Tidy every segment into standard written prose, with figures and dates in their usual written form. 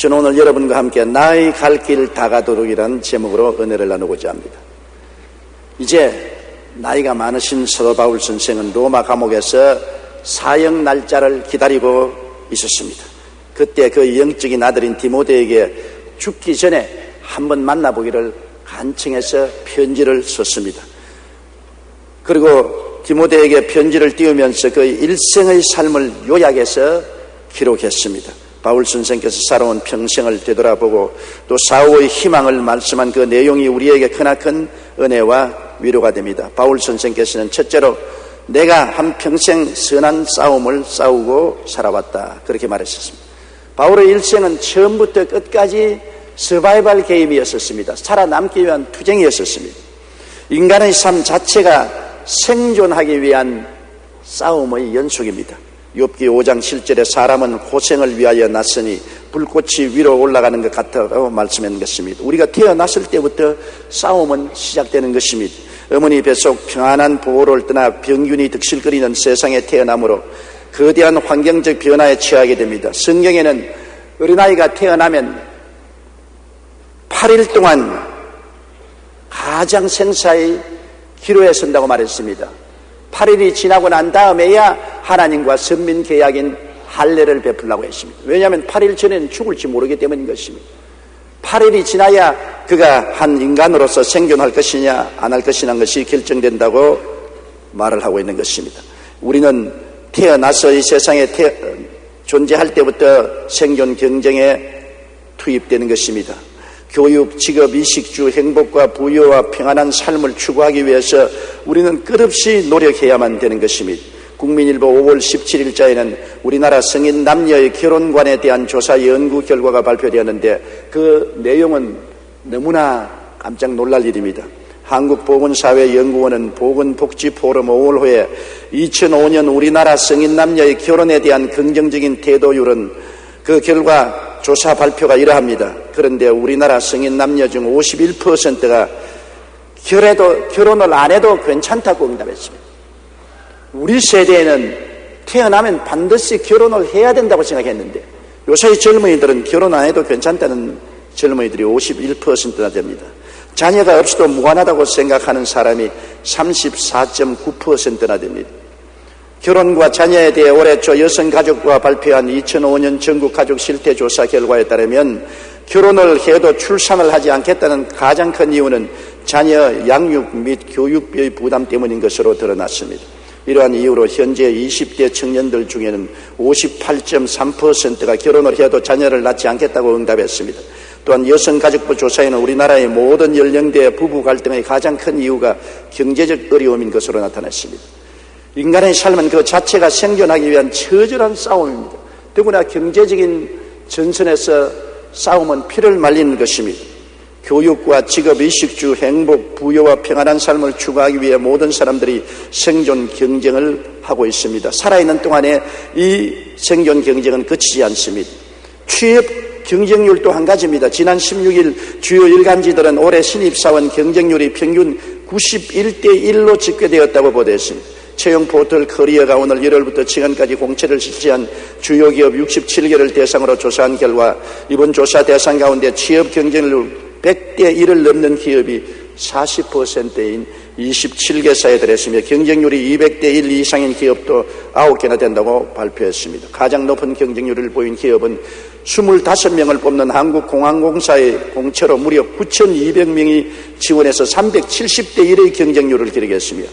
저는 오늘 여러분과 함께 나의 갈 길 다가도록이라는 제목으로 은혜를 나누고자 합니다. 이제 나이가 많으신 사도 바울 선생은 로마 감옥에서 사형 날짜를 기다리고 있었습니다. 그때 그 영적인 아들인 디모데에게 죽기 전에 한번 만나보기를 간청해서 편지를 썼습니다. 그리고 디모데에게 편지를 띄우면서 그 일생의 삶을 요약해서 기록했습니다. 바울 선생께서 살아온 평생을 되돌아보고 또 사후의 희망을 말씀한 그 내용이 우리에게 크나큰 은혜와 위로가 됩니다. 바울 선생께서는 첫째로 내가 한평생 선한 싸움을 싸우고 살아왔다, 그렇게 말했었습니다. 바울의 일생은 처음부터 끝까지 서바이벌 게임이었었습니다. 살아남기 위한 투쟁이었었습니다. 인간의 삶 자체가 생존하기 위한 싸움의 연속입니다. 욥기 5장 7절에 사람은 고생을 위하여 났으니 불꽃이 위로 올라가는 것 같다고 말씀한 것입니다. 우리가 태어났을 때부터 싸움은 시작되는 것입니다. 어머니 뱃속 평안한 보호를 떠나 병균이 득실거리는 세상에 태어나므로 거대한 환경적 변화에 처하게 됩니다. 성경에는 어린아이가 태어나면 8일 동안 가장 생사의 기로에 선다고 말했습니다. 8일이 지나고 난 다음에야 하나님과 선민 계약인 할례를 베풀라고 했습니다. 왜냐하면 8일 전에는 죽을지 모르기 때문인 것입니다. 8일이 지나야 그가 한 인간으로서 생존할 것이냐 안 할 것이냐는 것이 결정된다고 말을 하고 있는 것입니다. 우리는 태어나서 이 세상에 존재할 때부터 생존 경쟁에 투입되는 것입니다. 교육, 직업, 이식주, 행복과 부유와 평안한 삶을 추구하기 위해서 우리는 끝없이 노력해야만 되는 것입니다. 국민일보 5월 17일자에는 우리나라 성인 남녀의 결혼관에 대한 조사 연구 결과가 발표되었는데 그 내용은 너무나 깜짝 놀랄 일입니다. 한국보건사회연구원은 보건복지포럼 5월 후에 2005년 우리나라 성인 남녀의 결혼에 대한 긍정적인 태도율은 그 결과 조사 발표가 이러합니다. 그런데 우리나라 성인 남녀 중 51%가 결혼을 안 해도 괜찮다고 응답했습니다. 우리 세대에는 태어나면 반드시 결혼을 해야 된다고 생각했는데 요새 젊은이들은 결혼 안 해도 괜찮다는 젊은이들이 51%나 됩니다. 자녀가 없어도 무관하다고 생각하는 사람이 34.9%나 됩니다. 결혼과 자녀에 대해 올해 초 여성가족부가 발표한 2005년 전국 가족 실태 조사 결과에 따르면 결혼을 해도 출산을 하지 않겠다는 가장 큰 이유는 자녀 양육 및 교육비의 부담 때문인 것으로 드러났습니다. 이러한 이유로 현재 20대 청년들 중에는 58.3%가 결혼을 해도 자녀를 낳지 않겠다고 응답했습니다. 또한 여성가족부 조사에는 우리나라의 모든 연령대의 부부 갈등의 가장 큰 이유가 경제적 어려움인 것으로 나타났습니다. 인간의 삶은 그 자체가 생존하기 위한 처절한 싸움입니다. 더구나 경제적인 전선에서 싸움은 피를 말리는 것입니다. 교육과 직업, 이식주, 행복, 부여와 평안한 삶을 추구하기 위해 모든 사람들이 생존 경쟁을 하고 있습니다. 살아있는 동안에 이 생존 경쟁은 그치지 않습니다. 취업 경쟁률도 한 가지입니다. 지난 16일 주요 일간지들은 올해 신입사원 경쟁률이 평균 91대1로 집계되었다고 보도했습니다. 채용 포털 커리어가 오늘 1월부터 지금까지 공채를 실시한 주요 기업 67개를 대상으로 조사한 결과 이번 조사 대상 가운데 취업 경쟁률 100대1을 넘는 기업이 40%인 27개사에 들었으며 경쟁률이 200대1 이상인 기업도 9개나 된다고 발표했습니다. 가장 높은 경쟁률을 보인 기업은 25명을 뽑는 한국공항공사의 공채로 무려 9,200명이 지원해서 370대1의 경쟁률을 기록했으며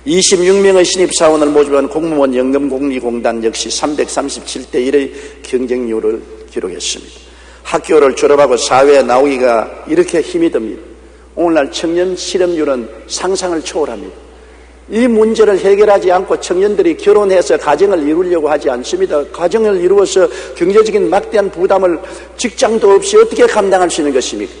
26명의 신입사원을 모집한 공무원 연금공리공단 역시 337대1의 경쟁률을 기록했습니다. 학교를 졸업하고 사회에 나오기가 이렇게 힘이 듭니다. 오늘날 청년 실업률은 상상을 초월합니다. 이 문제를 해결하지 않고 청년들이 결혼해서 가정을 이루려고 하지 않습니다. 가정을 이루어서 경제적인 막대한 부담을 직장도 없이 어떻게 감당할 수 있는 것입니까?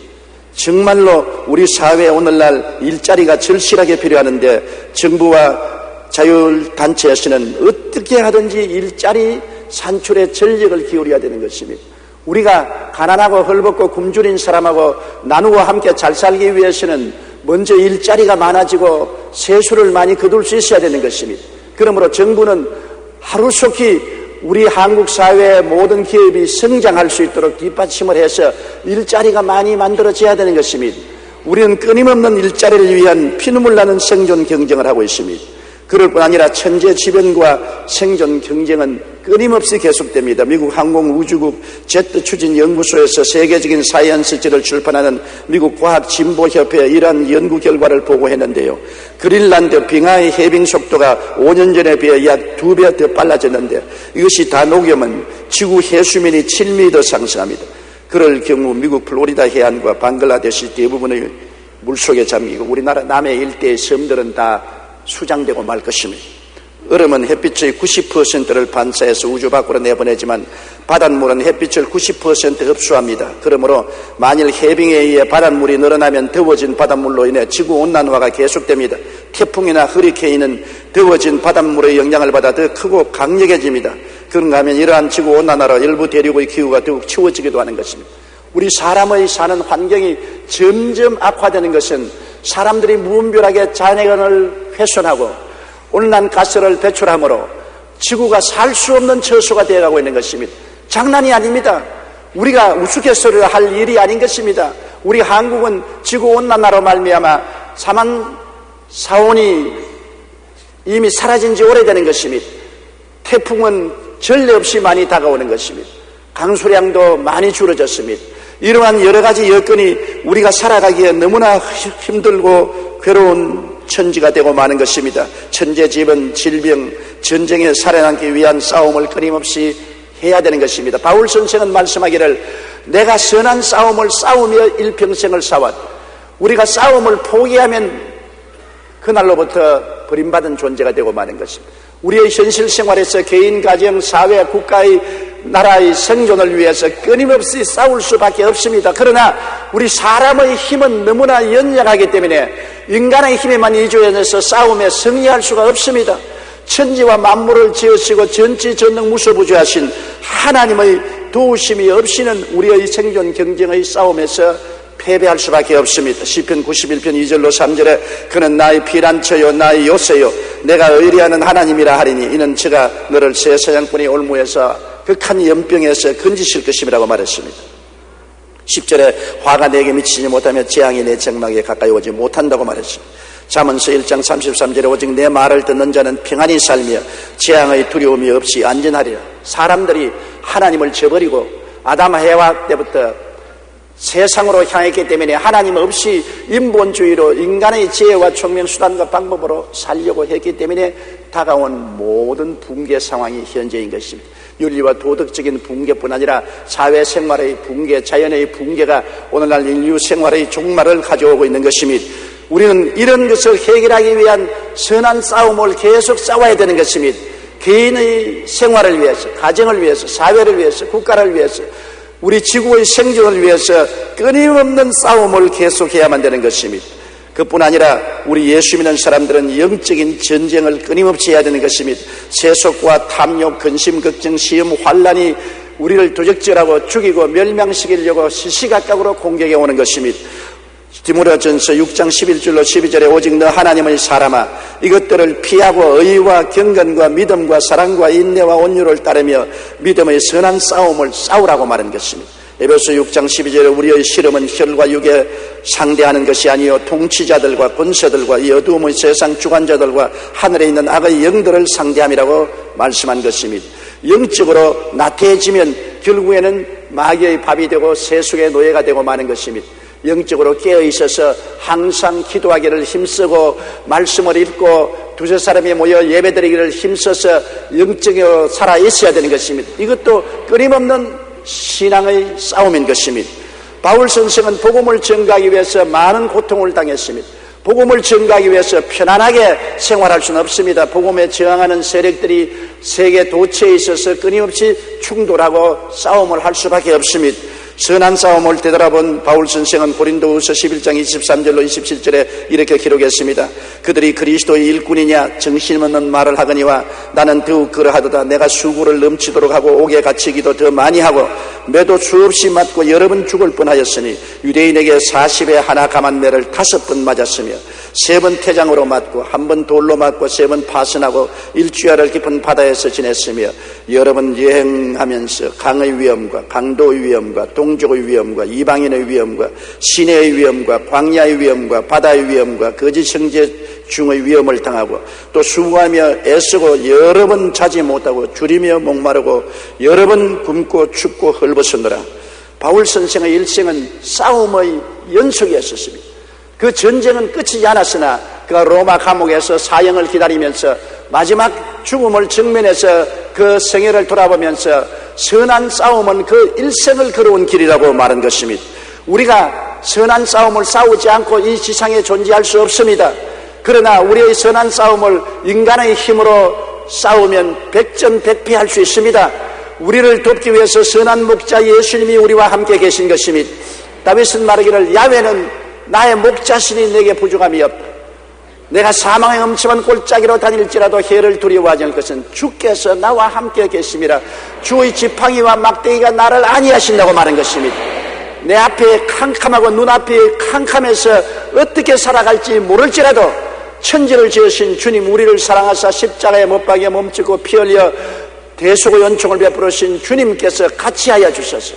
정말로 우리 사회에 오늘날 일자리가 절실하게 필요하는데 정부와 자율단체에서는 어떻게 하든지 일자리 산출에 전력을 기울여야 되는 것입니다. 우리가 가난하고 헐벗고 굶주린 사람하고 나누고 함께 잘 살기 위해서는 먼저 일자리가 많아지고 세수를 많이 거둘 수 있어야 되는 것입니다. 그러므로 정부는 하루속히 우리 한국 사회의 모든 기업이 성장할 수 있도록 뒷받침을 해서 일자리가 많이 만들어져야 되는 것입니다. 우리는 끊임없는 일자리를 위한 피눈물 나는 생존 경쟁을 하고 있습니다. 그럴 뿐 아니라 천재지변과 생존 경쟁은 끊임없이 계속됩니다. 미국 항공우주국 제트 추진 연구소에서 세계적인 사이언스지를 출판하는 미국 과학진보협회의 이러한 연구 결과를 보고했는데요. 그린란드 빙하의 해빙 속도가 5년 전에 비해 약 2배 더 빨라졌는데 이것이 다 녹으면 지구 해수면이 7m 상승합니다. 그럴 경우 미국 플로리다 해안과 방글라데시 대부분의 물속에 잠기고 우리나라 남해 일대의 섬들은 다 수장되고 말 것입니다. 얼음은 햇빛의 90%를 반사해서 우주 밖으로 내보내지만 바닷물은 햇빛을 90% 흡수합니다. 그러므로 만일 해빙에 의해 바닷물이 늘어나면 더워진 바닷물로 인해 지구온난화가 계속됩니다. 태풍이나 허리케인은 더워진 바닷물의 영향을 받아 더 크고 강력해집니다. 그런가 하면 이러한 지구온난화로 일부 대륙의 기후가 더욱 추워지기도 하는 것입니다. 우리 사람의 사는 환경이 점점 악화되는 것은 사람들이 무분별하게 자연을 훼손하고 온난가스를 배출함으로 지구가 살 수 없는 처소가 되어가고 있는 것입니다. 장난이 아닙니다. 우리가 우스갯소리를 할 일이 아닌 것입니다. 우리 한국은 지구온난화로 말미암아 사만사온이 이미 사라진 지 오래되는 것입니다. 태풍은 전례 없이 많이 다가오는 것입니다. 강수량도 많이 줄어졌습니다. 이러한 여러 가지 여건이 우리가 살아가기에 너무나 힘들고 괴로운 천지가 되고 마는 것입니다. 천재지변, 질병, 전쟁에 살아남기 위한 싸움을 끊임없이 해야 되는 것입니다. 바울 선생은 말씀하기를 내가 선한 싸움을 싸우며 일평생을 싸웠다. 우리가 싸움을 포기하면 그날로부터 버림받은 존재가 되고 마는 것입니다. 우리의 현실 생활에서 개인, 가정, 사회, 국가의 나라의 생존을 위해서 끊임없이 싸울 수밖에 없습니다. 그러나 우리 사람의 힘은 너무나 연약하기 때문에 인간의 힘에만 의존해서 싸움에 승리할 수가 없습니다. 천지와 만물을 지으시고 전지전능 무소부지하신 하나님의 도우심이 없이는 우리의 생존 경쟁의 싸움에서 패배할 수밖에 없습니다. 시편 91편 2절로 3절에 그는 나의 피난처요 나의 요새요 내가 의리하는 하나님이라 하리니 이는 제가 너를 새 사냥꾼의 올무에서 극한 연병에서 건지실 것임이라고 말했습니다. 10절에 화가 내게 미치지 못하며 재앙이 내 장막에 가까이 오지 못한다고 말했습니다. 잠언서 1장 33절에 오직 내 말을 듣는 자는 평안히 살며 재앙의 두려움이 없이 안전하리라. 사람들이 하나님을 저버리고 아담 해와 때부터 세상으로 향했기 때문에 하나님 없이 인본주의로 인간의 지혜와 총명 수단과 방법으로 살려고 했기 때문에 다가온 모든 붕괴 상황이 현재인 것입니다. 윤리와 도덕적인 붕괴뿐 아니라 사회생활의 붕괴, 자연의 붕괴가 오늘날 인류 생활의 종말을 가져오고 있는 것입니다. 우리는 이런 것을 해결하기 위한 선한 싸움을 계속 싸워야 되는 것입니다. 개인의 생활을 위해서, 가정을 위해서, 사회를 위해서, 국가를 위해서, 우리 지구의 생존을 위해서 끊임없는 싸움을 계속해야만 되는 것입니다. 그뿐 아니라 우리 예수 믿는 사람들은 영적인 전쟁을 끊임없이 해야 되는 것입니다. 세속과 탐욕, 근심, 걱정, 시험, 환난이 우리를 도적질하고 죽이고 멸망시키려고 시시각각으로 공격해 오는 것입니다. 디모데전서 6장 11절로 12절에 오직 너 하나님의 사람아 이것들을 피하고 의와 경건과 믿음과 사랑과 인내와 온유를 따르며 믿음의 선한 싸움을 싸우라고 말한 것입니다. 에베소 6장 12절에 우리의 씨름은 혈과 육에 상대하는 것이 아니요 통치자들과 권세들과 이 어두움의 세상 주관자들과 하늘에 있는 악의 영들을 상대함이라고 말씀한 것입니다. 영적으로 나태해지면 결국에는 마귀의 밥이 되고 세속의 노예가 되고 마는 것입니다. 영적으로 깨어있어서 항상 기도하기를 힘쓰고 말씀을 읽고 두세 사람이 모여 예배드리기를 힘써서 영적으로 살아있어야 되는 것입니다. 이것도 끊임없는 신앙의 싸움인 것입니다. 바울 선생은 복음을 전가하기 위해서 많은 고통을 당했습니다. 복음을 전가하기 위해서 편안하게 생활할 수는 없습니다. 복음에 저항하는 세력들이 세계 도처에 있어서 끊임없이 충돌하고 싸움을 할 수밖에 없습니다. 선한 싸움을 되돌아본 바울 선생은 고린도후서 11장 23절로 27절에 이렇게 기록했습니다. 그들이 그리스도의 일꾼이냐 정신없는 말을 하거니와 나는 더욱 그러하도다. 내가 수고를 넘치도록 하고 옥에 갇히기도 더 많이 하고 매도 수없이 맞고 여러 번 죽을 뻔하였으니 유대인에게 40에 하나 감한 매를 5번 맞았으며 3번 태장으로 맞고 1번 돌로 맞고 3번 파선하고 일주야를 깊은 바다에서 지냈으며 여러 번 여행하면서 강의 위험과 강도의 위험과 동족의 위험과 이방인의 위험과 시내의 위험과 광야의 위험과 바다의 위험과 거짓 형제 중의 위험을 당하고 또 수고하며 애쓰고 여러 번 자지 못하고 줄이며 목마르고 여러 번 굶고 춥고 헐벗었노라. 바울 선생의 일생은 싸움의 연속이었습니다. 그 전쟁은 끝이지 않았으나 그가 로마 감옥에서 사형을 기다리면서 마지막 죽음을 직면해서 그 생애를 돌아보면서 선한 싸움은 그 일생을 걸어온 길이라고 말한 것입니다. 우리가 선한 싸움을 싸우지 않고 이 지상에 존재할 수 없습니다. 그러나 우리의 선한 싸움을 인간의 힘으로 싸우면 백전백패할 수 있습니다. 우리를 돕기 위해서 선한 목자 예수님이 우리와 함께 계신 것입니다. 다윗은 말하기를 야훼는 나의 목자시니 내게 부족함이 없다. 내가 사망의 엄침한 골짜기로 다닐지라도 해를 두려워하지 않을 것은 주께서 나와 함께 계심이라. 주의 지팡이와 막대기가 나를 안위하신다고 말한 것입니다. 내 앞에 캄캄하고 눈앞이 캄캄해서 어떻게 살아갈지 모를지라도 천지를 지으신 주님, 우리를 사랑하사 십자가에 못 박여 몸짓고 피 흘려 대속의 은총을 베풀으신 주님께서 같이 하여 주셔서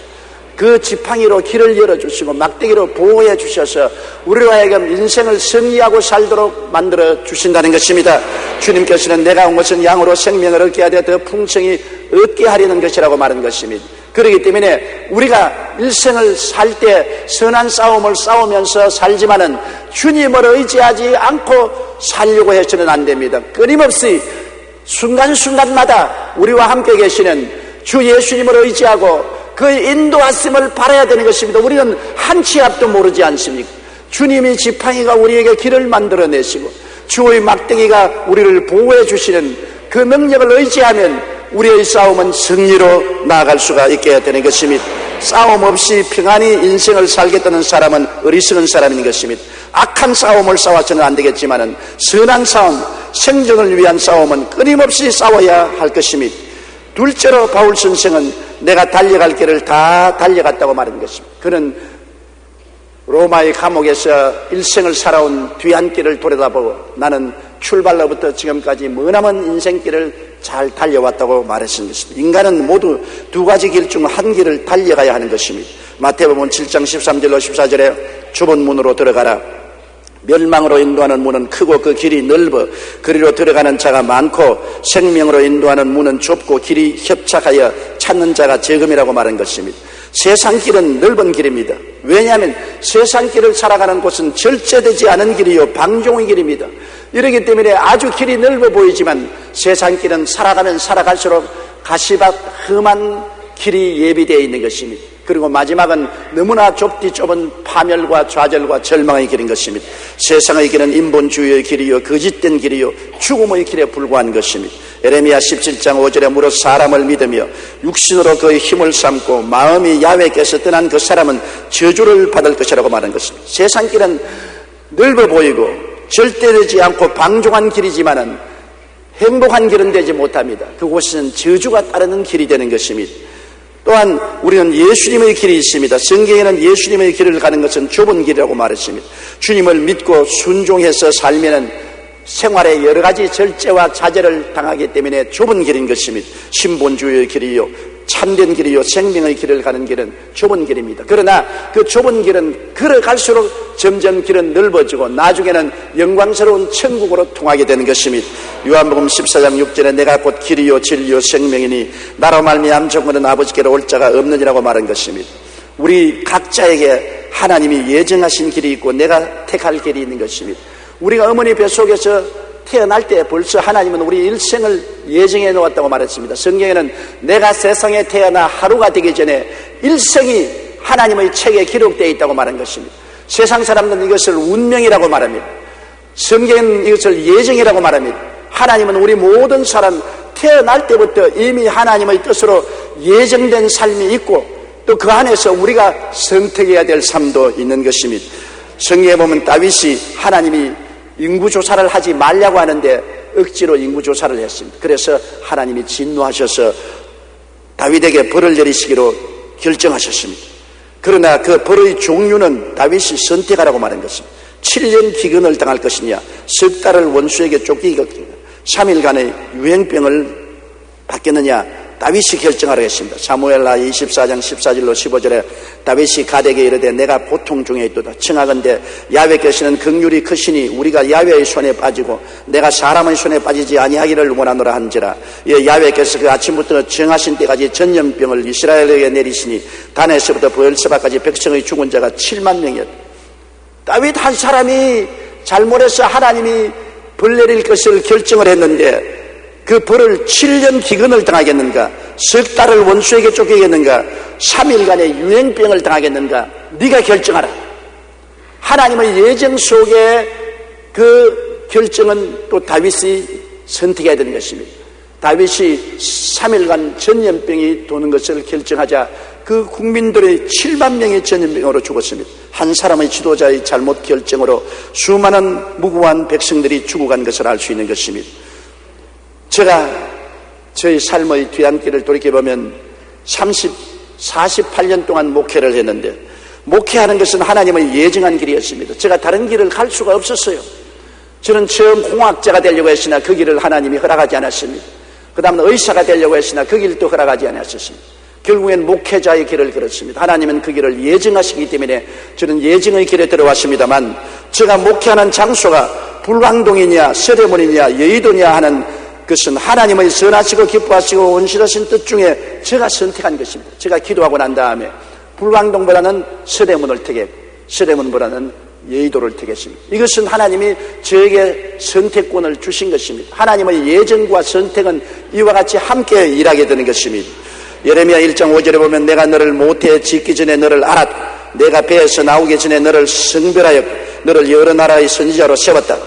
그 지팡이로 길을 열어주시고 막대기로 보호해 주셔서 우리로 하여금 인생을 승리하고 살도록 만들어 주신다는 것입니다. 주님께서는 내가 온 것은 양으로 생명을 얻게 하되 더 풍성히 얻게 하려는 것이라고 말한 것입니다. 그렇기 때문에 우리가 일생을 살 때 선한 싸움을 싸우면서 살지만은 주님을 의지하지 않고 살려고 해서는 안 됩니다. 끊임없이 순간순간마다 우리와 함께 계시는 주 예수님을 의지하고 그의 인도하심을 바라야 되는 것입니다. 우리는 한 치 앞도 모르지 않습니까? 주님이 지팡이가 우리에게 길을 만들어내시고 주의 막대기가 우리를 보호해 주시는 그 능력을 의지하면 우리의 싸움은 승리로 나아갈 수가 있게 되는 것입니다. 싸움 없이 평안히 인생을 살겠다는 사람은 어리석은 사람인 것입니다. 악한 싸움을 싸워서는 안 되겠지만 선한 싸움, 생존을 위한 싸움은 끊임없이 싸워야 할 것입니다. 둘째로 바울 선생은 내가 달려갈 길을 다 달려갔다고 말한 것입니다. 그는 로마의 감옥에서 일생을 살아온 뒤안길을 돌아다보고 나는 출발로부터 지금까지 머나먼 인생길을 잘 달려왔다고 말했습니다. 인간은 모두 두 가지 길 중 한 길을 달려가야 하는 것입니다. 마태복음 7장 13절로 14절에 좁은 문으로 들어가라. 멸망으로 인도하는 문은 크고 그 길이 넓어 그리로 들어가는 자가 많고 생명으로 인도하는 문은 좁고 길이 협착하여 찾는 자가 적음이라고 말한 것입니다. 세상 길은 넓은 길입니다. 왜냐하면 세상 길을 살아가는 곳은 절제되지 않은 길이요 방종의 길입니다. 이렇기 때문에 아주 길이 넓어 보이지만 세상 길은 살아가면 살아갈수록 가시밭 험한 길이 예비되어 있는 것입니다. 그리고 마지막은 너무나 좁디 좁은 파멸과 좌절과 절망의 길인 것입니다. 세상의 길은 인본주의의 길이요 거짓된 길이요 죽음의 길에 불과한 것입니다. 에레미야 17장 5절에 무릇 사람을 믿으며 육신으로 그의 힘을 삼고 마음이 야훼께서 떠난 그 사람은 저주를 받을 것이라고 말한 것입니다. 세상 길은 넓어 보이고 절대되지 않고 방종한 길이지만은 행복한 길은 되지 못합니다. 그곳은 저주가 따르는 길이 되는 것입니다. 또한 우리는 예수님의 길이 있습니다. 성경에는 예수님의 길을 가는 것은 좁은 길이라고 말했습니다. 주님을 믿고 순종해서 살면은 생활에 여러 가지 절제와 자제를 당하기 때문에 좁은 길인 것입니다. 신본주의의 길이요 참된 길이요 생명의 길을 가는 길은 좁은 길입니다. 그러나 그 좁은 길은 걸어갈수록 점점 길은 넓어지고 나중에는 영광스러운 천국으로 통하게 되는 것입니다. 요한복음 14장 6절에 내가 곧 길이요 진리요 생명이니 나로 말미암아 정거는 아버지께로 올 자가 없느니라고 말한 것입니다. 우리 각자에게 하나님이 예정하신 길이 있고 내가 택할 길이 있는 것입니다. 우리가 어머니 뱃속에서 태어날 때 벌써 하나님은 우리 일생을 예정해 놓았다고 말했습니다. 성경에는 내가 세상에 태어나 하루가 되기 전에 일생이 하나님의 책에 기록되어 있다고 말한 것입니다. 세상 사람들은 이것을 운명이라고 말합니다. 성경은 이것을 예정이라고 말합니다. 하나님은 우리 모든 사람 태어날 때부터 이미 하나님의 뜻으로 예정된 삶이 있고 또 그 안에서 우리가 선택해야 될 삶도 있는 것입니다. 성경에 보면 다윗이 하나님이 인구조사를 하지 말라고 하는데 억지로 인구조사를 했습니다. 그래서 하나님이 진노하셔서 다윗에게 벌을 내리시기로 결정하셨습니다. 그러나 그 벌의 종류는 다윗이 선택하라고 말한 것입니다. 7년 기근을 당할 것이냐, 석 달을 원수에게 쫓기겠느냐, 3일간의 유행병을 받겠느냐, 다윗이 결정하라 했습니다. 사무엘하 24장 14절로 15절에 다윗이 가덱에 이르되 내가 보통 중에 있도다. 청하건대 야훼께서는 긍휼이 크시니 우리가 야훼의 손에 빠지고 내가 사람의 손에 빠지지 아니하기를 원하노라 한지라. 예, 야훼께서 그 아침부터 정하신 때까지 전염병을 이스라엘에게 내리시니 단에서부터 브엘세바까지 백성의 죽은 자가 7만 명이었다. 다윗 한 사람이 잘못해서 하나님이 벌 내릴 것을 결정을 했는데 그 벌을 7년 기근을 당하겠는가, 석 달을 원수에게 쫓기겠는가, 3일간의 유행병을 당하겠는가, 네가 결정하라. 하나님의 예정 속에 그 결정은 또 다윗이 선택해야 되는 것입니다. 다윗이 3일간 전염병이 도는 것을 결정하자 그 국민들의 7만 명이 전염병으로 죽었습니다. 한 사람의 지도자의 잘못 결정으로 수많은 무고한 백성들이 죽어간 것을 알 수 있는 것입니다. 제가 저희 삶의 뒤안길을 돌이켜보면 48년 동안 목회를 했는데 목회하는 것은 하나님의 예정한 길이었습니다. 제가 다른 길을 갈 수가 없었어요. 저는 처음 공학자가 되려고 했으나 그 길을 하나님이 허락하지 않았습니다. 그 다음은 의사가 되려고 했으나 그 길도 허락하지 않았습니다. 결국엔 목회자의 길을 걸었습니다. 하나님은 그 길을 예정하시기 때문에 저는 예정의 길에 들어왔습니다만 제가 목회하는 장소가 불광동이냐 서대문이냐 여의도냐 하는 그것은 하나님의 선하시고 기뻐하시고 온실하신 뜻 중에 제가 선택한 것입니다. 제가 기도하고 난 다음에 불광동보다는 서대문을 택했고 서대문보다는 여의도를 택했습니다. 이것은 하나님이 저에게 선택권을 주신 것입니다. 하나님의 예정과 선택은 이와 같이 함께 일하게 되는 것입니다. 예레미야 1장 5절에 보면 내가 너를 모태에 짓기 전에 너를 알았고 내가 배에서 나오기 전에 너를 성별하였고 너를 여러 나라의 선지자로 세웠다.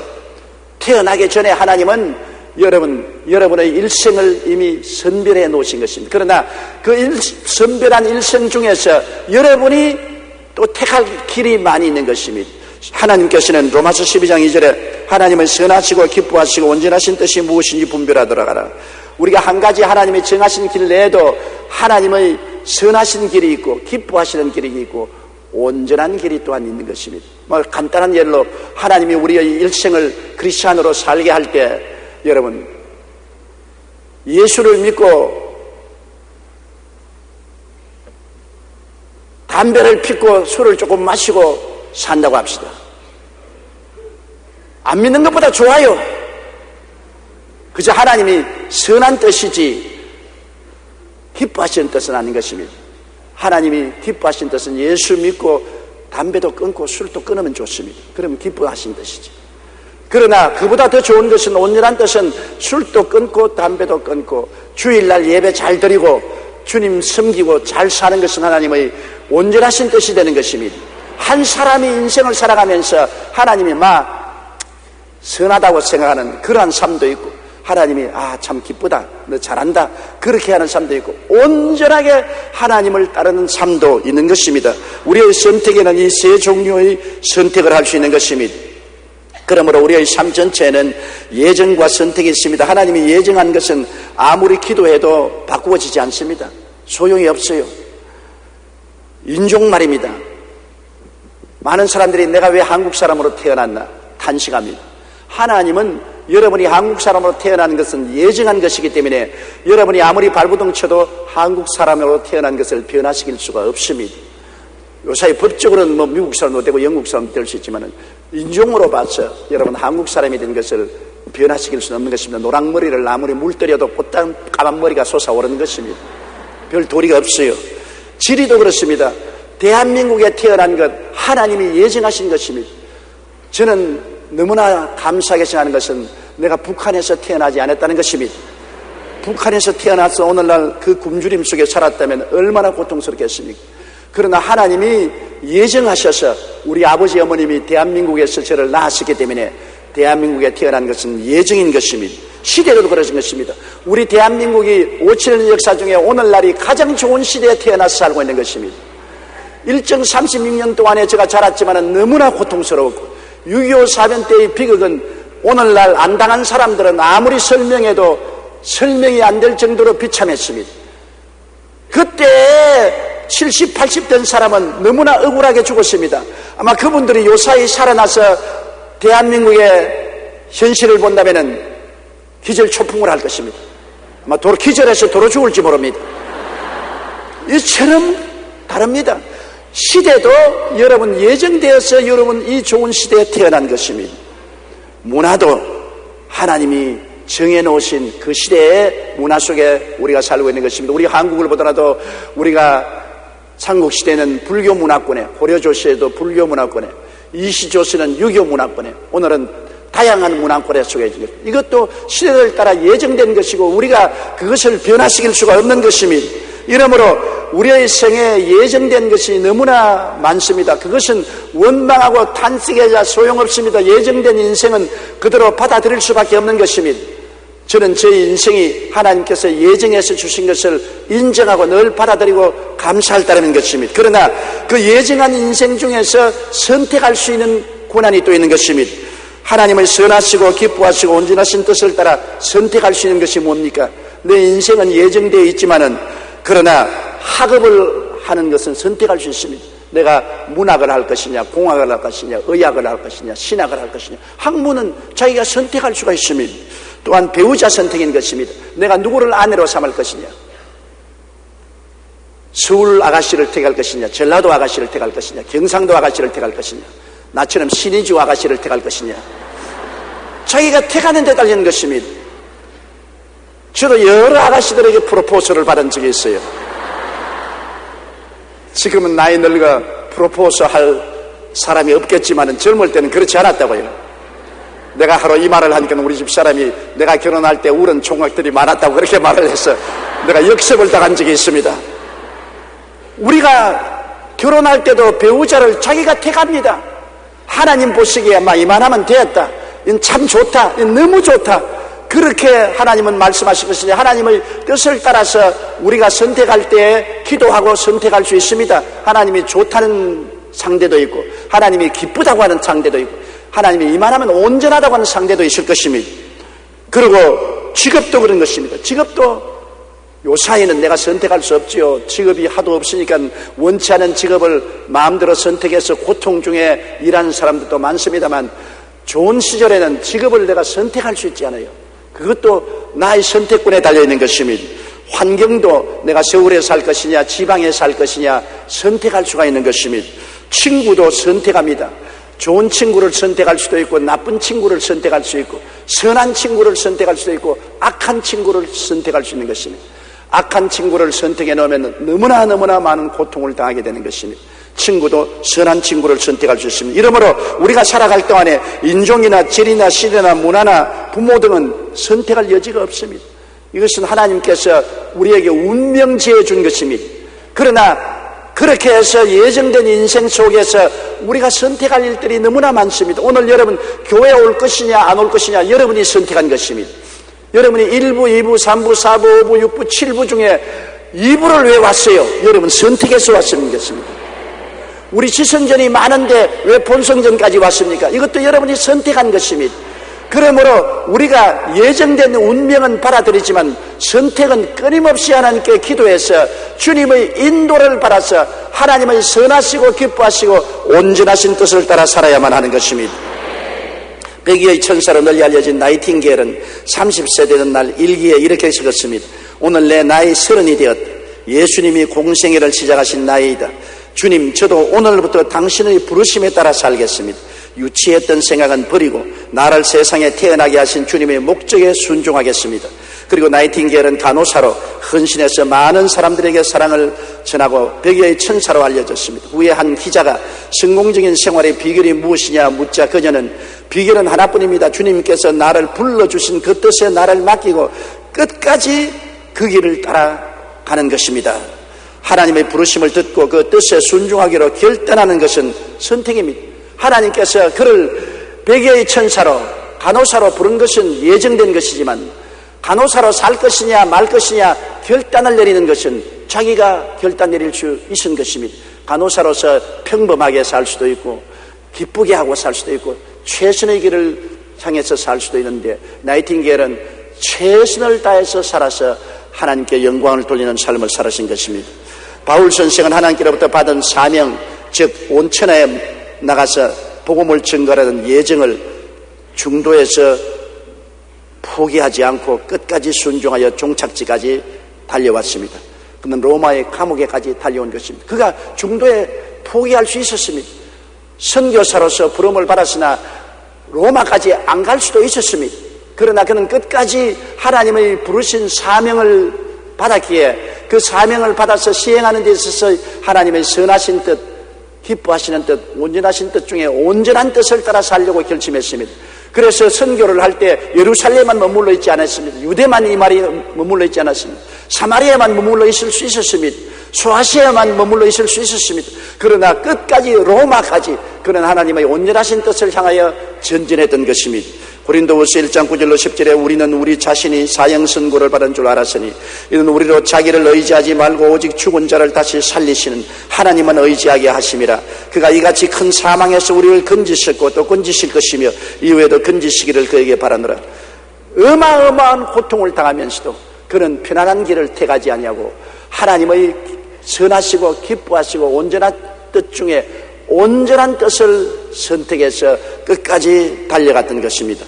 태어나기 전에 하나님은 여러분의 일생을 이미 선별해 놓으신 것입니다. 그러나 그 선별한 일생 중에서 여러분이 또 택할 길이 많이 있는 것입니다. 하나님께서는 로마서 12장 2절에 하나님은 선하시고 기뻐하시고 온전하신 뜻이 무엇인지 분별하더라. 우리가 한 가지 하나님이 정하신 길 내에도 하나님의 선하신 길이 있고 기뻐하시는 길이 있고 온전한 길이 또한 있는 것입니다. 간단한 예로 하나님이 우리의 일생을 크리스찬으로 살게 할 때 여러분 예수를 믿고 담배를 피우고 술을 조금 마시고 산다고 합시다. 안 믿는 것보다 좋아요. 그저 하나님이 선한 뜻이지 기뻐하시는 뜻은 아닌 것입니다. 하나님이 기뻐하시는 뜻은 예수 믿고 담배도 끊고 술도 끊으면 좋습니다. 그러면 기뻐하시는 뜻이지. 그러나 그보다 더 좋은 것은 온전한 뜻은 술도 끊고 담배도 끊고 주일날 예배 잘 드리고 주님 섬기고 잘 사는 것은 하나님의 온전하신 뜻이 되는 것입니다. 한 사람이 인생을 살아가면서 하나님이 선하다고 생각하는 그러한 삶도 있고 하나님이 참 기쁘다 너 잘한다 그렇게 하는 삶도 있고 온전하게 하나님을 따르는 삶도 있는 것입니다. 우리의 선택에는 이 세 종류의 선택을 할 수 있는 것입니다. 그러므로 우리의 삶 전체에는 예정과 선택이 있습니다. 하나님이 예정한 것은 아무리 기도해도 바꾸어지지 않습니다. 소용이 없어요. 인종 말입니다. 많은 사람들이 내가 왜 한국 사람으로 태어났나 탄식합니다. 하나님은 여러분이 한국 사람으로 태어난 것은 예정한 것이기 때문에 여러분이 아무리 발버둥 쳐도 한국 사람으로 태어난 것을 변화시킬 수가 없습니다. 요사이 법적으로는 미국 사람도 되고 영국 사람도 될 수 있지만 인종으로 봐서 여러분 한국 사람이 된 것을 변화시킬 수는 없는 것입니다. 노랑머리를 아무리 물들여도 곧장 까만 머리가 솟아오르는 것입니다. 별 도리가 없어요. 지리도 그렇습니다. 대한민국에 태어난 것 하나님이 예정하신 것입니다. 저는 너무나 감사하게 생각하는 것은 내가 북한에서 태어나지 않았다는 것입니다. 북한에서 태어나서 오늘날 그 굶주림 속에 살았다면 얼마나 고통스럽겠습니까? 그러나 하나님이 예정하셔서 우리 아버지 어머님이 대한민국에서 저를 낳았기 때문에 대한민국에 태어난 것은 예정인 것입니다. 시대도 그러신 것입니다. 우리 대한민국이 5,7년 역사 중에 오늘날이 가장 좋은 시대에 태어나서 살고 있는 것입니다. 일정 36년 동안에 제가 자랐지만 너무나 고통스러웠고 6.25 사변 때의 비극은 오늘날 안 당한 사람들은 아무리 설명해도 설명이 안 될 정도로 비참했습니다. 그때 70, 80 된 사람은 너무나 억울하게 죽었습니다. 아마 그분들이 요사이 살아나서 대한민국의 현실을 본다면 기절초풍을 할 것입니다. 아마 기절해서 도로 죽을지 모릅니다. 이처럼 다릅니다. 시대도 여러분 예정되어서 여러분 이 좋은 시대에 태어난 것입니다. 문화도 하나님이 정해놓으신 그 시대의 문화 속에 우리가 살고 있는 것입니다. 우리 한국을 보더라도 우리가 삼국시대는 불교 문화권에, 고려조시에도 불교 문화권에, 이시조시는 유교 문화권에, 오늘은 다양한 문화권 속에 있는 것. 이것도 시대를 따라 예정된 것이고 우리가 그것을 변화시킬 수가 없는 것입니다. 이러므로 우리의 생에 예정된 것이 너무나 많습니다. 그것은 원망하고 탄식해야 소용없습니다. 예정된 인생은 그대로 받아들일 수밖에 없는 것입니다. 저는 제 인생이 하나님께서 예정해서 주신 것을 인정하고 늘 받아들이고 감사할 따르는 것입니다. 그러나 그 예정한 인생 중에서 선택할 수 있는 고난이 또 있는 것입니다. 하나님을 선하시고 기뻐하시고 온전하신 뜻을 따라 선택할 수 있는 것이 뭡니까? 내 인생은 예정되어 있지만은 그러나 학업을 하는 것은 선택할 수 있습니다. 내가 문학을 할 것이냐, 공학을 할 것이냐, 의학을 할 것이냐, 신학을 할 것이냐. 학문은 자기가 선택할 수가 있습니다. 또한 배우자 선택인 것입니다. 내가 누구를 아내로 삼을 것이냐, 서울 아가씨를 택할 것이냐, 전라도 아가씨를 택할 것이냐, 경상도 아가씨를 택할 것이냐, 나처럼 신의주 아가씨를 택할 것이냐. 자기가 택하는 데 달린 것입니다. 저도 여러 아가씨들에게 프로포즈를 받은 적이 있어요. 지금은 나이 늙어 프로포즈 할 사람이 없겠지만 젊을 때는 그렇지 않았다고요. 내가 하루 이 말을 하니까 우리 집 사람이 내가 결혼할 때 울은 총각들이 많았다고 그렇게 말을 해서 내가 역습을 당한 적이 있습니다. 우리가 결혼할 때도 배우자를 자기가 택합니다. 하나님 보시기에 아마 이만하면 되었다, 이건 참 좋다, 이건 너무 좋다, 그렇게 하나님은 말씀하실 것이니 하나님의 뜻을 따라서 우리가 선택할 때 기도하고 선택할 수 있습니다. 하나님이 좋다는 상대도 있고 하나님이 기쁘다고 하는 상대도 있고 하나님이 이만하면 온전하다고 하는 상대도 있을 것입니다. 그리고 직업도 그런 것입니다. 직업도 요사이는 내가 선택할 수 없지요. 직업이 하도 없으니까 원치 않은 직업을 마음대로 선택해서 고통 중에 일하는 사람들도 많습니다만 좋은 시절에는 직업을 내가 선택할 수 있지 않아요. 그것도 나의 선택권에 달려있는 것입니다. 환경도 내가 서울에 살 것이냐 지방에 살 것이냐 선택할 수가 있는 것입니다. 친구도 선택합니다. 좋은 친구를 선택할 수도 있고 나쁜 친구를 선택할 수 있고 선한 친구를 선택할 수도 있고 악한 친구를 선택할 수 있는 것입니다. 악한 친구를 선택해 놓으면 너무나 많은 고통을 당하게 되는 것입니다. 친구도 선한 친구를 선택할 수 있습니다. 이러므로 우리가 살아갈 동안에 인종이나 질이나 시대나 문화나 부모 등은 선택할 여지가 없습니다. 이것은 하나님께서 우리에게 운명지어 준 것입니다. 그러나 그렇게 해서 예정된 인생 속에서 우리가 선택할 일들이 너무나 많습니다. 오늘 여러분 교회에 올 것이냐 안 올 것이냐 여러분이 선택한 것입니다. 여러분이 1부, 2부, 3부, 4부, 5부, 6부, 7부 중에 2부를 왜 왔어요? 여러분 선택해서 왔는 것입니다. 우리 지성전이 많은데 왜 본성전까지 왔습니까? 이것도 여러분이 선택한 것입니다. 그러므로 우리가 예정된 운명은 받아들이지만 선택은 끊임없이 하나님께 기도해서 주님의 인도를 받아서 하나님의 선하시고 기뻐하시고 온전하신 뜻을 따라 살아야만 하는 것입니다. 백의의 천사로 널리 알려진 나이팅게일은 30세 되는 날 일기에 이렇게 적었습니다. 오늘 내 나이 30이 되었다. 예수님이 공생애를 시작하신 나이이다. 주님, 저도 오늘부터 당신의 부르심에 따라 살겠습니다. 유치했던 생각은 버리고 나를 세상에 태어나게 하신 주님의 목적에 순종하겠습니다. 그리고 나이팅게일은 간호사로 헌신해서 많은 사람들에게 사랑을 전하고 백의의 천사로 알려졌습니다. 후에 한 기자가 성공적인 생활의 비결이 무엇이냐 묻자 그녀는 비결은 하나뿐입니다. 주님께서 나를 불러주신 그 뜻에 나를 맡기고 끝까지 그 길을 따라가는 것입니다. 하나님의 부르심을 듣고 그 뜻에 순종하기로 결단하는 것은 선택입니다. 하나님께서 그를 백의의 천사로 간호사로 부른 것은 예정된 것이지만 간호사로 살 것이냐 말 것이냐 결단을 내리는 것은 자기가 결단 내릴 수 있는 것입니다. 간호사로서 평범하게 살 수도 있고 기쁘게 하고 살 수도 있고 최선의 길을 향해서 살 수도 있는데 나이팅게일은 최선을 다해서 살아서 하나님께 영광을 돌리는 삶을 살으신 것입니다. 바울 선생은 하나님께로부터 받은 사명, 즉 온천하에 나가서 복음을 전가하는 예정을 중도에서 포기하지 않고 끝까지 순종하여 종착지까지 달려왔습니다. 그는 로마의 감옥에까지 달려온 것입니다. 그가 중도에 포기할 수 있었습니다. 선교사로서 부름을 받았으나 로마까지 안 갈 수도 있었습니다. 그러나 그는 끝까지 하나님의 부르신 사명을 받았기에 그 사명을 받아서 시행하는 데 있어서 하나님의 선하신 뜻, 기뻐하시는 뜻, 온전하신 뜻 중에 온전한 뜻을 따라 살려고 결심했습니다. 그래서 선교를 할 때 예루살렘만 머물러 있지 않았습니다. 유대만 이 말이 머물러 있지 않았습니다. 사마리아만 머물러 있을 수 있었습니다. 소아시아만 머물러 있을 수 있었습니다. 그러나 끝까지 로마까지 그는 하나님의 온전하신 뜻을 향하여 전진했던 것입니다. 고린도후서 1장 9절로 10절에 우리는 우리 자신이 사형선고를 받은 줄 알았으니 이는 우리로 자기를 의지하지 말고 오직 죽은 자를 다시 살리시는 하나님만 의지하게 하심이라. 그가 이같이 큰 사망에서 우리를 건지셨고 또 건지실 것이며 이후에도 건지시기를 그에게 바라노라. 어마어마한 고통을 당하면서도 그는 편안한 길을 택하지 아니하고 하나님의 선하시고 기뻐하시고 온전한 뜻 중에 온전한 뜻을 선택해서 끝까지 달려갔던 것입니다.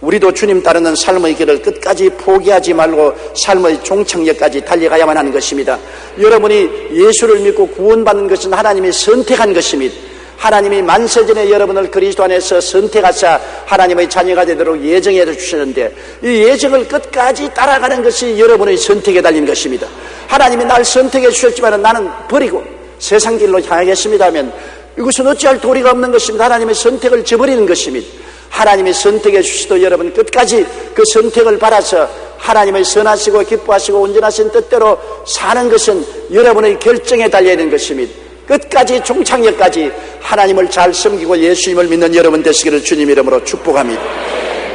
우리도 주님 따르는 삶의 길을 끝까지 포기하지 말고 삶의 종착역까지 달려가야만 하는 것입니다. 여러분이 예수를 믿고 구원받는 것은 하나님이 선택한 것입니다. 하나님이 만세전에 여러분을 그리스도 안에서 선택하사 하나님의 자녀가 되도록 예정해 주셨는데 이 예정을 끝까지 따라가는 것이 여러분의 선택에 달린 것입니다. 하나님이 날 선택해 주셨지만 나는 버리고 세상 길로 향하겠습니다 하면 이것은 어찌할 도리가 없는 것입니다. 하나님의 선택을 저버리는 것입니다. 하나님이 선택해 주시도 여러분 끝까지 그 선택을 받아서 하나님의 선하시고 기뻐하시고 온전하신 뜻대로 사는 것은 여러분의 결정에 달려있는 것입니다. 끝까지 종착역까지 하나님을 잘 섬기고 예수님을 믿는 여러분 되시기를 주님 이름으로 축복합니다.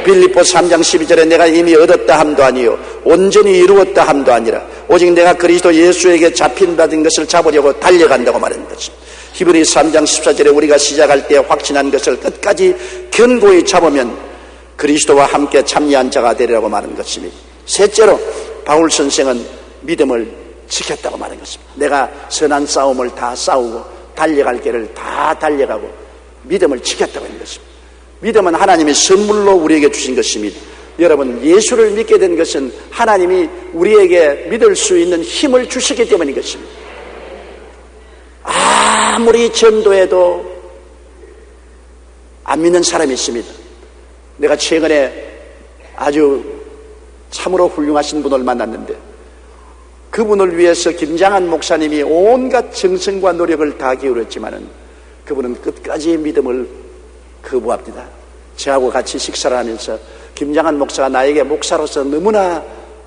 빌립보 3장 12절에 내가 이미 얻었다 함도 아니요 온전히 이루었다 함도 아니라 오직 내가 그리스도 예수에게 잡힌다는 것을 잡으려고 달려간다고 말하는 것입니다. 히브리 3장 14절에 우리가 시작할 때 확신한 것을 끝까지 견고히 잡으면 그리스도와 함께 참여한 자가 되리라고 말하는 것입니다. 셋째로 바울 선생은 믿음을 지켰다고 말하는 것입니다. 내가 선한 싸움을 다 싸우고 달려갈 길을 다 달려가고 믿음을 지켰다고 하는 것입니다. 믿음은 하나님의 선물로 우리에게 주신 것입니다. 여러분 예수를 믿게 된 것은 하나님이 우리에게 믿을 수 있는 힘을 주시기 때문인 것입니다. 아무리 전도해도 안 믿는 사람이 있습니다. 내가 최근에 아주 참으로 훌륭하신 분을 만났는데 그분을 위해서 김장한 목사님이 온갖 정성과 노력을 다 기울였지만은 그분은 끝까지 믿음을 거부합니다. 저하고 같이 식사를 하면서 김장한 목사가 나에게 목사로서 너무나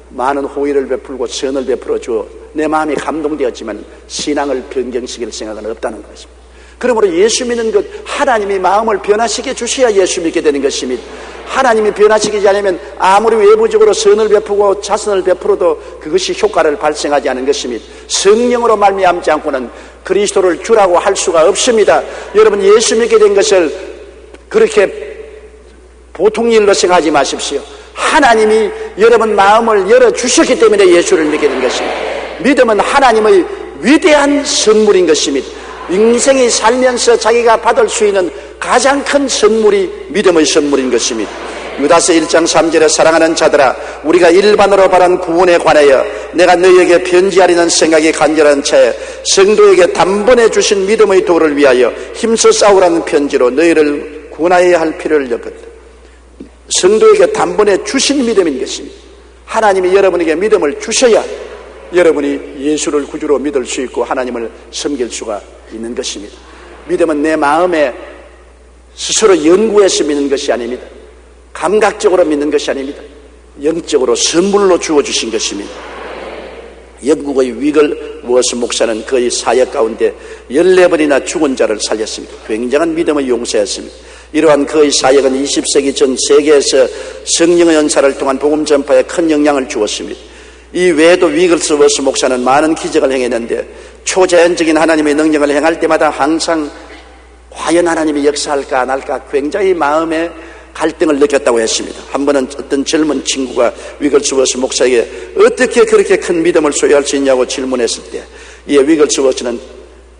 많은 호의를 베풀고 선을 베풀어 주어 내 마음이 감동되었지만 신앙을 변경시킬 생각은 없다는 것입니다. 그러므로 예수 믿는 것 하나님이 마음을 변화시켜 주셔야 예수 믿게 되는 것입니다. 하나님이 변화시키지 않으면 아무리 외부적으로 선을 베푸고 자선을 베풀어도 그것이 효과를 발생하지 않은 것입니다. 성령으로 말미암지 않고는 그리스도를 주라고 할 수가 없습니다. 여러분 예수 믿게 된 것을 그렇게 보통 일로 생각하지 마십시오. 하나님이 여러분 마음을 열어주셨기 때문에 예수를 믿게 된 것입니다. 믿음은 하나님의 위대한 선물인 것입니다. 인생이 살면서 자기가 받을 수 있는 가장 큰 선물이 믿음의 선물인 것입니다. 유다서 1장 3절에 사랑하는 자들아 우리가 일반으로 바란 구원에 관하여 내가 너희에게 편지하려는 생각이 간절한 차에 성도에게 단번에 주신 믿음의 도를 위하여 힘써 싸우라는 편지로 너희를 구원하여야 할 필요를 느꼈다. 성도에게 단번에 주신 믿음인 것입니다. 하나님이 여러분에게 믿음을 주셔야 여러분이 예수를 구주로 믿을 수 있고 하나님을 섬길 수가 있는 것입니다. 믿음은 내 마음에 스스로 연구해서 믿는 것이 아닙니다. 감각적으로 믿는 것이 아닙니다. 영적으로 선물로 주어주신 것입니다. 영국의 위글 워스 목사는 그의 사역 가운데 14번이나 죽은 자를 살렸습니다. 굉장한 믿음의 용사였습니다. 이러한 그의 사역은 20세기 전 세계에서 성령의 은사를 통한 복음 전파에 큰 영향을 주었습니다. 이 외에도 위글스 워스 목사는 많은 기적을 행했는데 초자연적인 하나님의 능력을 행할 때마다 항상 과연 하나님이 역사할까 안 할까 굉장히 마음에 갈등을 느꼈다고 했습니다. 한 번은 어떤 젊은 친구가 위글스 워스 목사에게 어떻게 그렇게 큰 믿음을 소유할 수 있냐고 질문했을 때 이에 위글스 워스는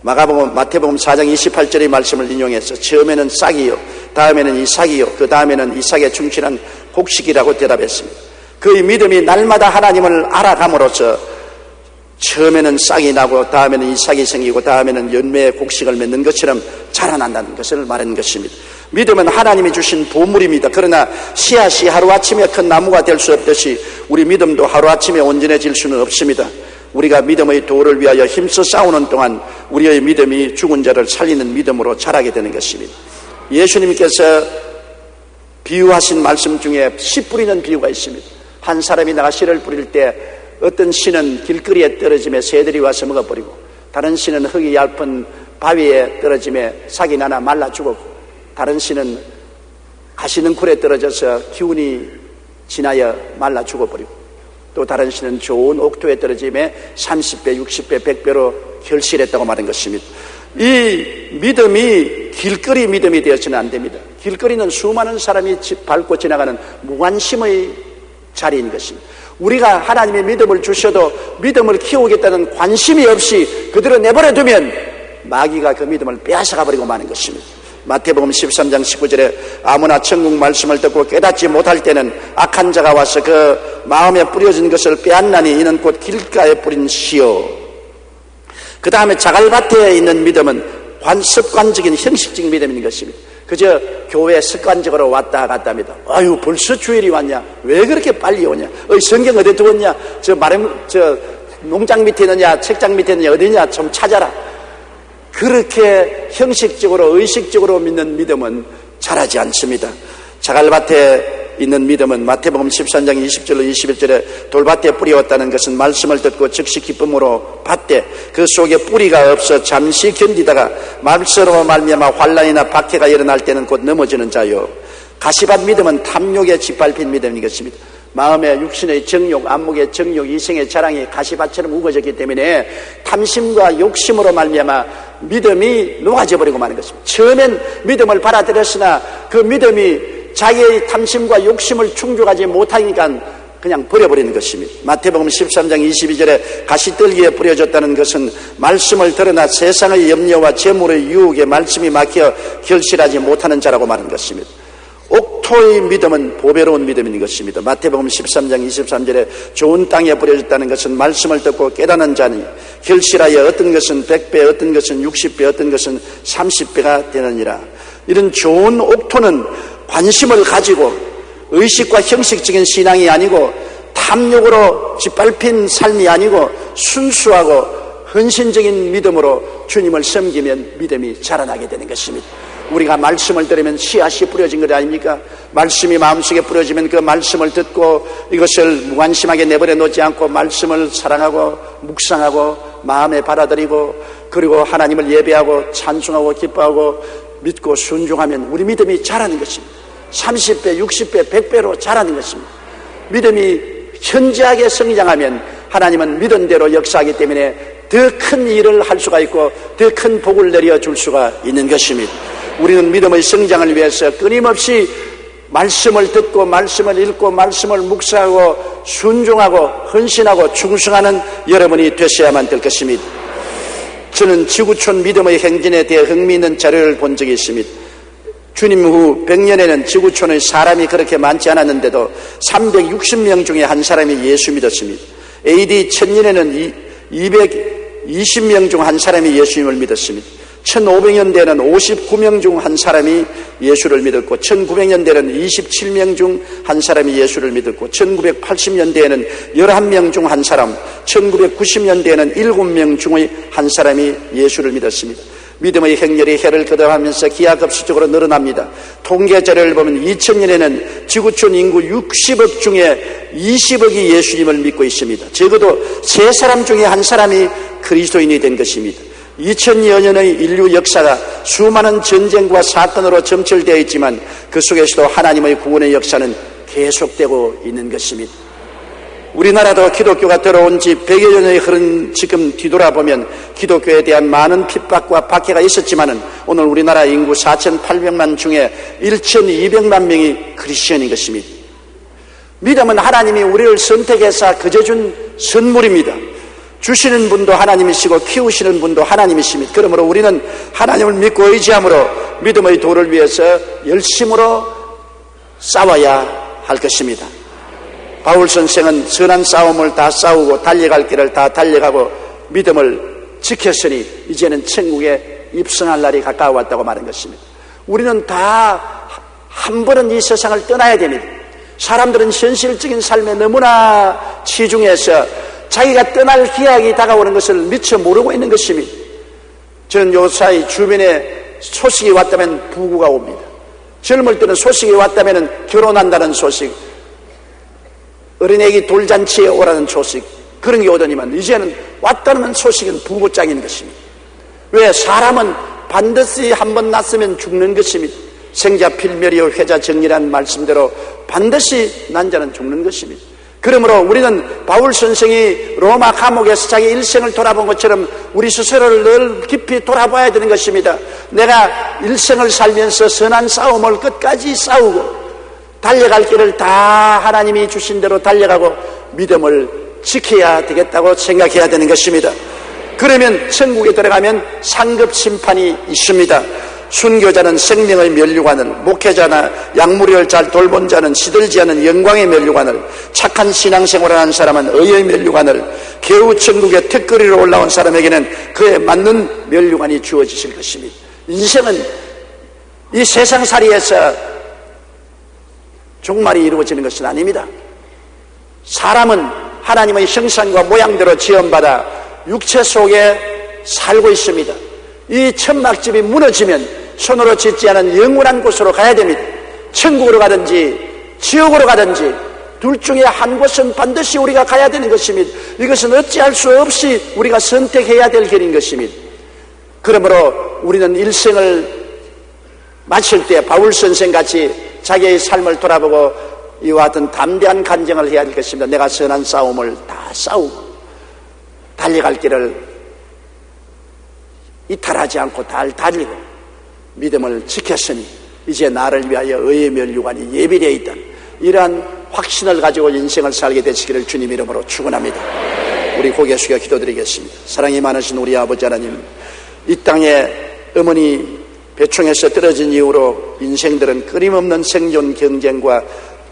마태복음 4장 28절의 말씀을 인용해서 처음에는 싹이요, 다음에는 이삭이요, 그 다음에는 이삭에 충실한 곡식이라고 대답했습니다. 그의 믿음이 날마다 하나님을 알아감으로써 처음에는 싹이 나고 다음에는 이삭이 생기고 다음에는 열매의 곡식을 맺는 것처럼 자라난다는 것을 말하는 것입니다. 믿음은 하나님이 주신 보물입니다. 그러나 씨앗이 하루아침에 큰 나무가 될 수 없듯이 우리 믿음도 하루아침에 온전해질 수는 없습니다. 우리가 믿음의 도를 위하여 힘써 싸우는 동안 우리의 믿음이 죽은 자를 살리는 믿음으로 자라게 되는 것입니다. 예수님께서 비유하신 말씀 중에 씨 뿌리는 비유가 있습니다. 한 사람이 나가 씨를 뿌릴 때 어떤 씨는 길거리에 떨어지며 새들이 와서 먹어버리고, 다른 씨는 흙이 얇은 바위에 떨어지며 삭이 나나 말라 죽었고, 다른 씨는 가시능쿨에 떨어져서 기운이 지나여 말라 죽어버리고, 또 다른 씨는 좋은 옥토에 떨어지며 30배, 60배, 100배로 결실했다고 말한 것입니다. 이 믿음이 길거리 믿음이 되어서는 안 됩니다. 길거리는 수많은 사람이 밟고 지나가는 무관심의 자리인 것입니다. 우리가 하나님의 믿음을 주셔도 믿음을 키우겠다는 관심이 없이 그대로 내버려두면 마귀가 그 믿음을 빼앗아가버리고 마는 것입니다. 마태복음 13장 19절에 아무나 천국 말씀을 듣고 깨닫지 못할 때는 악한 자가 와서 그 마음에 뿌려진 것을 빼앗나니 이는 곧 길가에 뿌린 씨요. 그 다음에 자갈밭에 있는 믿음은 습관적인 형식적인 믿음인 것입니다. 그저 교회에 습관적으로 왔다 갔다 합니다. 아유, 벌써 주일이 왔냐? 왜 그렇게 빨리 오냐? 성경 어디 두었냐? 저 농장 밑에 있느냐? 책장 밑에 있느냐? 어디냐? 좀 찾아라. 그렇게 형식적으로 의식적으로 믿는 믿음은 자라지 않습니다. 자갈밭에 있는 믿음은 마태복음 13장 20절로 21절에 돌밭에 뿌리었다는 것은 말씀을 듣고 즉시 기쁨으로 받되 그 속에 뿌리가 없어 잠시 견디다가 말씀으로 말미암아 환난이나 박해가 일어날 때는 곧 넘어지는 자요. 가시밭 믿음은 탐욕에 짓밟힌 믿음인 것입니다. 마음의 육신의 정욕, 안목의 정욕, 이생의 자랑이 가시밭처럼 우거졌기 때문에 탐심과 욕심으로 말미암아 믿음이 녹아져 버리고 마는 것입니다. 처음엔 믿음을 받아들였으나 그 믿음이 자기의 탐심과 욕심을 충족하지 못하니까 그냥 버려버리는 것입니다. 마태복음 13장 22절에 가시떨기에 뿌려졌다는 것은 말씀을 들으나 세상의 염려와 재물의 유혹에 말씀이 막혀 결실하지 못하는 자라고 말하는 것입니다. 옥토의 믿음은 보배로운 믿음인 것입니다. 마태복음 13장 23절에 좋은 땅에 뿌려졌다는 것은 말씀을 듣고 깨닫는 자니 결실하여 어떤 것은 100배, 어떤 것은 60배, 어떤 것은 30배가 되느니라. 이런 좋은 옥토는 관심을 가지고 의식과 형식적인 신앙이 아니고 탐욕으로 짓밟힌 삶이 아니고 순수하고 헌신적인 믿음으로 주님을 섬기면 믿음이 자라나게 되는 것입니다. 우리가 말씀을 들으면 씨앗이 뿌려진 것 아닙니까? 말씀이 마음속에 뿌려지면 그 말씀을 듣고 이것을 무관심하게 내버려 놓지 않고 말씀을 사랑하고 묵상하고 마음에 받아들이고 그리고 하나님을 예배하고 찬송하고 기뻐하고 믿고 순종하면 우리 믿음이 자라는 것입니다. 30배, 60배, 100배로 자라는 것입니다. 믿음이 현저하게 성장하면 하나님은 믿은 대로 역사하기 때문에 더 큰 일을 할 수가 있고 더 큰 복을 내려줄 수가 있는 것입니다. 우리는 믿음의 성장을 위해서 끊임없이 말씀을 듣고 말씀을 읽고 말씀을 묵상하고 순종하고 헌신하고 충성하는 여러분이 되셔야만 될 것입니다. 저는 지구촌 믿음의 행진에 대해 흥미있는 자료를 본 적이 있습니다. 주님 후 100년에는 지구촌의 사람이 그렇게 많지 않았는데도 360명 중에 한 사람이 예수 믿었습니다. AD 1000년에는 220명 중 한 사람이 예수님을 믿었습니다. 1500년대에는 59명 중 한 사람이 예수를 믿었고 1900년대에는 27명 중 한 사람이 예수를 믿었고 1980년대에는 11명 중 한 사람, 1990년대에는 7명 중의 한 사람이 예수를 믿었습니다. 믿음의 행렬이 해를 거듭하면서 기하급수적으로 늘어납니다. 통계 자료를 보면 2000년에는 지구촌 인구 60억 중에 20억이 예수님을 믿고 있습니다. 적어도 3사람 중에 한 사람이 그리스도인이 된 것입니다. 2000여 년의 인류 역사가 수많은 전쟁과 사건으로 점철되어 있지만 그 속에서도 하나님의 구원의 역사는 계속되고 있는 것입니다. 우리나라도 기독교가 들어온 지 100여 년의 흐른 지금 뒤돌아보면 기독교에 대한 많은 핍박과 박해가 있었지만은 오늘 우리나라 인구 4,800만 중에 1,200만 명이 크리스천인 것입니다. 믿음은 하나님이 우리를 선택해서 그저 준 선물입니다. 주시는 분도 하나님이시고 키우시는 분도 하나님이십니다. 그러므로 우리는 하나님을 믿고 의지함으로 믿음의 도를 위해서 열심으로 싸워야 할 것입니다. 바울 선생은 선한 싸움을 다 싸우고 달려갈 길을 다 달려가고 믿음을 지켰으니 이제는 천국에 입성할 날이 가까워왔다고 말한 것입니다. 우리는 다 한 번은 이 세상을 떠나야 됩니다. 사람들은 현실적인 삶에 너무나 치중해서 자기가 떠날 기약이 다가오는 것을 미처 모르고 있는 것입니다. 저는 요사이 주변에 소식이 왔다면 부고가 옵니다. 젊을 때는 소식이 왔다면 결혼한다는 소식, 어린애기 돌잔치에 오라는 소식, 그런 게 오더니만 이제는 왔다는 소식은 부고장인 것입니다. 왜? 사람은 반드시 한번 났으면 죽는 것입니다. 생자 필멸이요 회자 정리라는 말씀대로 반드시 난 자는 죽는 것입니다. 그러므로 우리는 바울 선생이 로마 감옥에서 자기 일생을 돌아본 것처럼 우리 스스로를 늘 깊이 돌아봐야 되는 것입니다. 내가 일생을 살면서 선한 싸움을 끝까지 싸우고 달려갈 길을 다 하나님이 주신 대로 달려가고 믿음을 지켜야 되겠다고 생각해야 되는 것입니다. 그러면 천국에 들어가면 상급 심판이 있습니다. 순교자는 생명의 면류관을, 목회자나 약물을 잘 돌본 자는 시들지 않은 영광의 면류관을, 착한 신앙생활을 하는 사람은 의의 면류관을, 겨우 천국의 턱걸이로 올라온 사람에게는 그에 맞는 면류관이 주어지실 것입니다. 인생은 이 세상살이에서 종말이 이루어지는 것은 아닙니다. 사람은 하나님의 형상과 모양대로 지음받아 육체 속에 살고 있습니다. 이 천막집이 무너지면 손으로 짓지 않은 영원한 곳으로 가야 됩니다. 천국으로 가든지 지옥으로 가든지 둘 중에 한 곳은 반드시 우리가 가야 되는 것입니다. 이것은 어찌할 수 없이 우리가 선택해야 될 길인 것입니다. 그러므로 우리는 일생을 마칠 때 바울 선생같이 자기의 삶을 돌아보고 이와 같은 담대한 간증을 해야 될 것입니다. 내가 선한 싸움을 다 싸우고 달려갈 길을 이탈하지 않고 잘 달리고 믿음을 지켰으니 이제 나를 위하여 의의 면류관이 예비되어 있다. 이러한 확신을 가지고 인생을 살게 되시기를 주님 이름으로 축원합니다. 우리 고개 숙여 기도드리겠습니다. 사랑이 많으신 우리 아버지 하나님, 이 땅에 어머니 배총에서 떨어진 이후로 인생들은 끊임없는 생존 경쟁과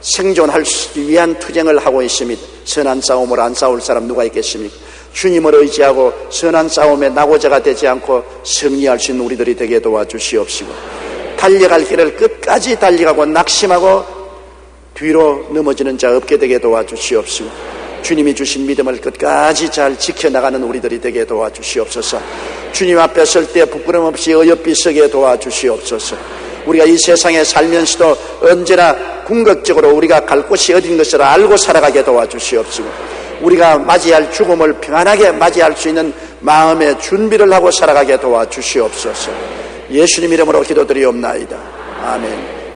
생존할 수 위한 투쟁을 하고 있습니다. 선한 싸움을 안 싸울 사람 누가 있겠습니까? 주님을 의지하고 선한 싸움에 낙오자가 되지 않고 승리할 수 있는 우리들이 되게 도와주시옵시고, 달려갈 길을 끝까지 달려가고 낙심하고 뒤로 넘어지는 자 없게 되게 도와주시옵시고, 주님이 주신 믿음을 끝까지 잘 지켜나가는 우리들이 되게 도와주시옵소서. 주님 앞에 설 때 부끄럼 없이 어여삐 서게 도와주시옵소서. 우리가 이 세상에 살면서도 언제나 궁극적으로 우리가 갈 곳이 어딘 것을 알고 살아가게 도와주시옵시고, 우리가 맞이할 죽음을 평안하게 맞이할 수 있는 마음의 준비를 하고 살아가게 도와주시옵소서. 예수님 이름으로 기도드리옵나이다. 아멘.